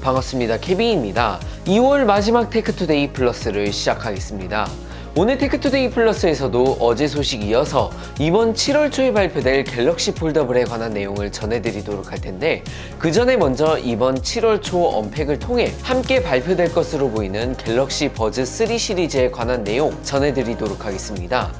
반갑습니다. 케빈입니다. 2월 마지막 테크투데이 플러스를 시작하겠습니다. 오늘 테크투데이 플러스에서도 어제 소식 이어서 이번 7월 초에 발표될 갤럭시 폴더블에 관한 내용을 전해드리도록 할 텐데, 그 전에 먼저 이번 7월 초 언팩을 통해 함께 발표될 것으로 보이는 갤럭시 버즈 3 시리즈에 관한 내용 전해드리도록 하겠습니다.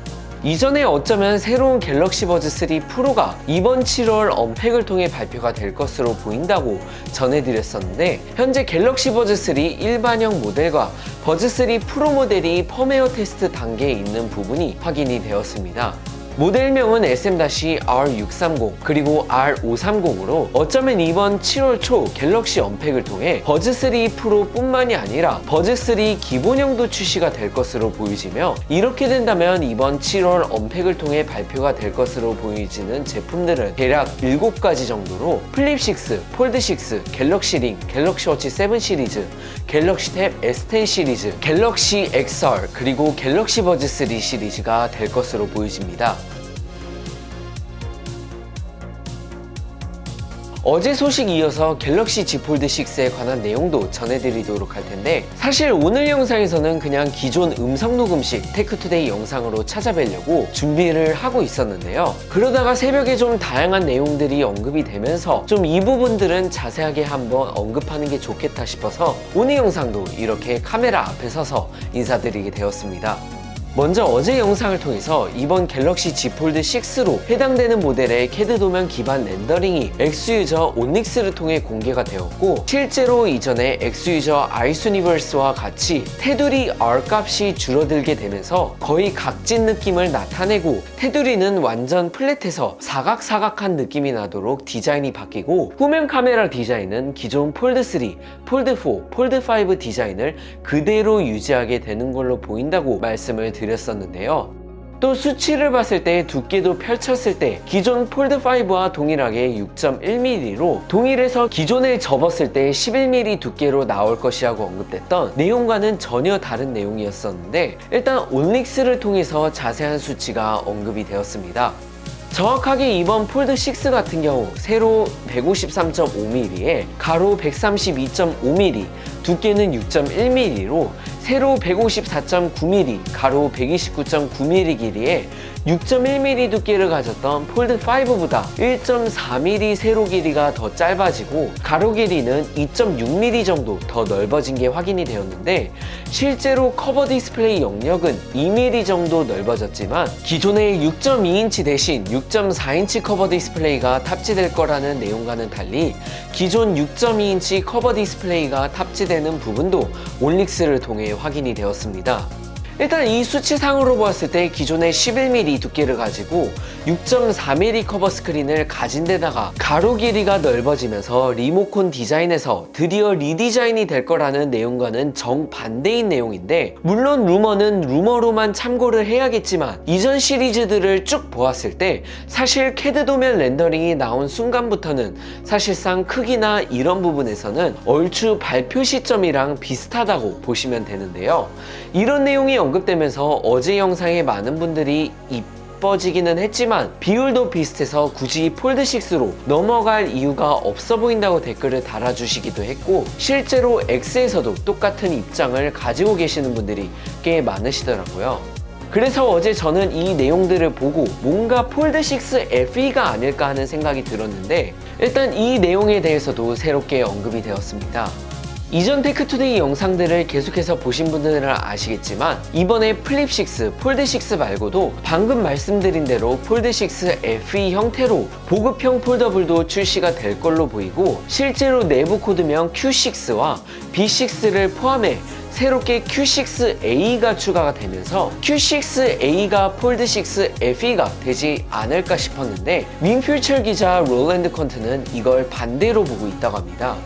이전에 어쩌면 새로운 갤럭시 버즈 3 프로가 이번 7월 언팩을 통해 발표가 될 것으로 보인다고 전해드렸었는데, 현재 갤럭시 버즈 3 일반형 모델과 버즈 3 프로 모델이 펌웨어 테스트 단계에 있는 부분이 확인이 되었습니다. 모델명은 SM-R630 그리고 R530으로 어쩌면 이번 7월 초 갤럭시 언팩을 통해 버즈 3 프로 뿐만이 아니라 버즈 3 기본형도 출시가 될 것으로 보이지며, 이렇게 된다면 이번 7월 언팩을 통해 발표가 될 것으로 보이지는 제품들은 대략 7가지 정도로 플립 6, 폴드 6, 갤럭시 링, 갤럭시 워치 7 시리즈, 갤럭시 탭 S10 시리즈, 갤럭시 XR 그리고 갤럭시 버즈 3 시리즈가 될 것으로 보여집니다. 어제 소식 이어서 갤럭시 Z 폴드 6에 관한 내용도 전해드리도록 할 텐데, 사실 오늘 영상에서는 그냥 기존 음성 녹음식 테크투데이 영상으로 찾아뵈려고 준비를 하고 있었는데요. 그러다가 새벽에 좀 다양한 내용들이 언급이 되면서 좀 이 부분들은 자세하게 한번 언급하는 게 좋겠다 싶어서 오늘 영상도 이렇게 카메라 앞에 서서 인사드리게 되었습니다. 먼저 어제 영상을 통해서 이번 갤럭시 Z 폴드 6로 해당되는 모델의 CAD 도면 기반 렌더링이 X유저 온닉스를 통해 공개가 되었고, 실제로 이전에 X유저 아이스유니버스와 같이 테두리 R 값이 줄어들게 되면서 거의 각진 느낌을 나타내고, 테두리는 완전 플랫해서 사각사각한 느낌이 나도록 디자인이 바뀌고, 후면 카메라 디자인은 기존 폴드 3, 폴드 4, 폴드 5 디자인을 그대로 유지하게 되는 걸로 보인다고 말씀을 드렸었는데요. 또 수치를 봤을 때 두께도 펼쳤을 때 기존 폴드 5와 동일하게 6.1mm로 동일해서 기존에 접었을 때 11mm 두께로 나올 것이라고 언급됐던 내용과는 전혀 다른 내용이었었는데, 일단 온닉스를 통해서 자세한 수치가 언급이 되었습니다. 정확하게 이번 폴드 6 같은 경우 세로 153.5mm에 가로 132.5mm, 두께는 6.1mm로 세로 154.9mm, 가로 129.9mm 길이에 6.1mm 두께를 가졌던 폴드 5보다 1.4mm 세로 길이가 더 짧아지고 가로 길이는 2.6mm 정도 더 넓어진 게 확인이 되었는데, 실제로 커버 디스플레이 영역은 2mm 정도 넓어졌지만 기존의 6.2인치 대신 6.4인치 커버 디스플레이가 탑재될 거라는 내용과는 달리 기존 6.2인치 커버 디스플레이가 탑재되는 부분도 온닉스를 통해 확인이 되었습니다. 일단 이 수치상으로 보았을 때 기존의 11mm 두께를 가지고 6.4mm 커버 스크린을 가진 데다가 가로 길이가 넓어지면서 리모컨 디자인에서 드디어 리디자인이 될 거라는 내용과는 정반대인 내용인데, 물론 루머는 루머로만 참고를 해야겠지만 이전 시리즈들을 쭉 보았을 때 사실 CAD 도면 렌더링이 나온 순간부터는 사실상 크기나 이런 부분에서는 얼추 발표 시점이랑 비슷하다고 보시면 되는데요. 이런 내용이 언급되면서 어제 영상에 많은 분들이 이뻐지기는 했지만 비율도 비슷해서 굳이 폴드 6로 넘어갈 이유가 없어 보인다고 댓글을 달아주시기도 했고, 실제로 X에서도 똑같은 입장을 가지고 계시는 분들이 꽤 많으시더라고요. 그래서 어제 저는 이 내용들을 보고 뭔가 폴드 6 FE가 아닐까 하는 생각이 들었는데, 일단 이 내용에 대해서도 새롭게 언급이 되었습니다. 이전 테크투데이 영상들을 계속해서 보신 분들은 아시겠지만 이번에 플립 6, 폴드 6 말고도 방금 말씀드린 대로 폴드 6 FE 형태로 보급형 폴더블도 출시가 될 걸로 보이고, 실제로 내부 코드명 Q6와 B6를 포함해 새롭게 Q6A가 추가가 되면서 Q6A가 폴드 6 FE가 되지 않을까 싶었는데, 윈퓨처 기자 롤랜드 컨트는 이걸 반대로 보고 있다고 합니다.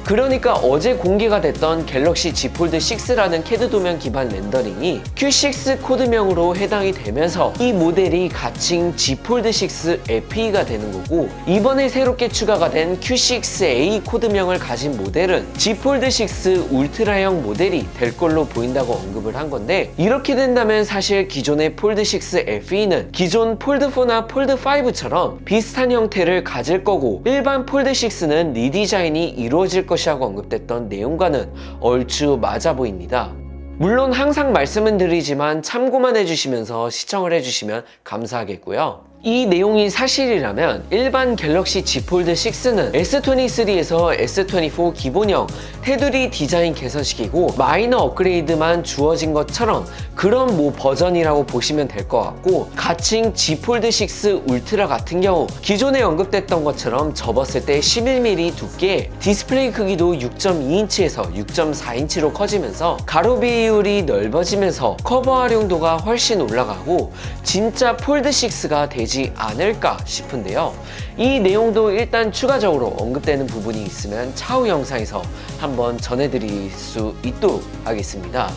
그러니까 어제 공개가 됐던 갤럭시 Z 폴드 6라는 CAD 도면 기반 렌더링이 Q6 코드명으로 해당이 되면서 이 모델이 가칭 Z 폴드 6 FE가 되는 거고, 이번에 새롭게 추가가 된 Q6A 코드명을 가진 모델은 Z 폴드 6 울트라형 모델이 될 걸로 보인다고 언급을 한 건데, 이렇게 된다면 사실 기존의 폴드 6 FE는 기존 폴드 4나 폴드 5처럼 비슷한 형태를 가질 거고, 일반 폴드 6는 리디자인이 이루어질 것이라고 언급됐던 내용과는 얼추 맞아 보입니다. 물론 항상 말씀은 드리지만 참고만 해주시면서 시청을 해주시면 감사하겠고요. 이 내용이 사실이라면 일반 갤럭시 Z 폴드 6는 S23에서 S24 기본형 테두리 디자인 개선식이고 마이너 업그레이드만 주어진 것처럼 그런 버전이라고 보시면 될 것 같고, 가칭 Z 폴드 6 울트라 같은 경우 기존에 언급됐던 것처럼 접었을 때 11mm 두께, 디스플레이 크기도 6.2인치에서 6.4인치로 커지면서 가로 비율이 넓어지면서 커버 활용도가 훨씬 올라가고 진짜 폴드 6가 되지 않을까 싶은데요. 이 내용도 일단 추가적으로 언급되는 부분이 있으면 차후 영상에서 한번 전해드릴 수 있도록 하겠습니다.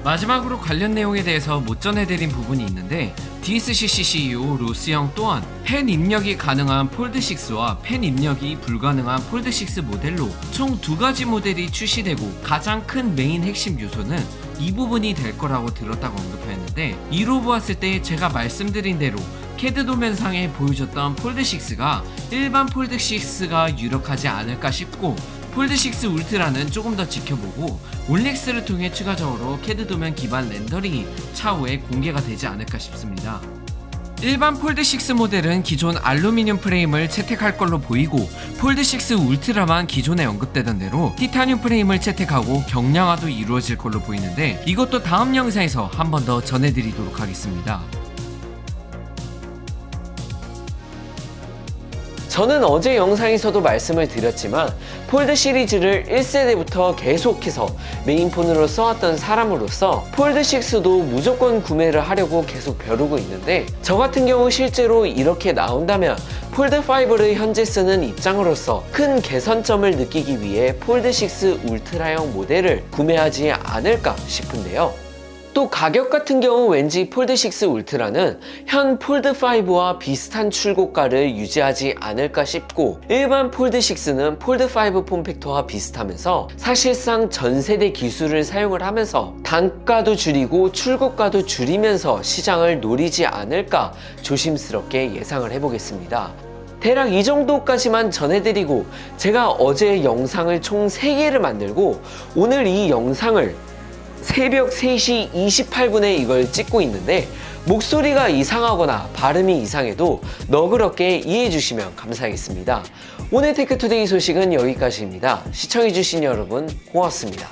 마지막으로 관련 내용에 대해서 못 전해드린 부분이 있는데, DSCC CEO 로스형 또한 펜 입력이 가능한 폴드6와 펜 입력이 불가능한 폴드6 모델로 총 2가지 모델이 출시되고 가장 큰 메인 핵심 요소는 이 부분이 될 거라고 들었다고 언급했는데, 이로 보았을 때 제가 말씀드린 대로 캐드 도면상에 보여줬던 폴드6가 일반 폴드6가 유력하지 않을까 싶고, 폴드6 울트라는 조금 더 지켜보고 올렉스를 통해 추가적으로 캐드 도면 기반 렌더링이 차후에 공개가 되지 않을까 싶습니다. 일반 폴드6 모델은 기존 알루미늄 프레임을 채택할 걸로 보이고, 폴드6 울트라만 기존에 언급되던 대로 티타늄 프레임을 채택하고 경량화도 이루어질 걸로 보이는데, 이것도 다음 영상에서 한 번 더 전해드리도록 하겠습니다. 저는 어제 영상에서도 말씀을 드렸지만 폴드 시리즈를 1세대부터 계속해서 메인폰으로 써왔던 사람으로서 폴드6도 무조건 구매를 하려고 계속 벼르고 있는데, 저 같은 경우 실제로 이렇게 나온다면 폴드5를 현재 쓰는 입장으로서 큰 개선점을 느끼기 위해 폴드6 울트라형 모델을 구매하지 않을까 싶은데요. 또 가격 같은 경우 왠지 폴드6 울트라는 현 폴드5와 비슷한 출고가를 유지하지 않을까 싶고, 일반 폴드6는 폴드5 폼팩터와 비슷하면서 사실상 전세대 기술을 사용을 하면서 단가도 줄이고 출고가도 줄이면서 시장을 노리지 않을까 조심스럽게 예상을 해보겠습니다. 대략 이 정도까지만 전해드리고, 제가 어제 영상을 총 3개를 만들고 오늘 이 영상을 새벽 3시 28분에 이걸 찍고 있는데, 목소리가 이상하거나 발음이 이상해도 너그럽게 이해해 주시면 감사하겠습니다. 오늘 테크투데이 소식은 여기까지입니다. 시청해 주신 여러분 고맙습니다.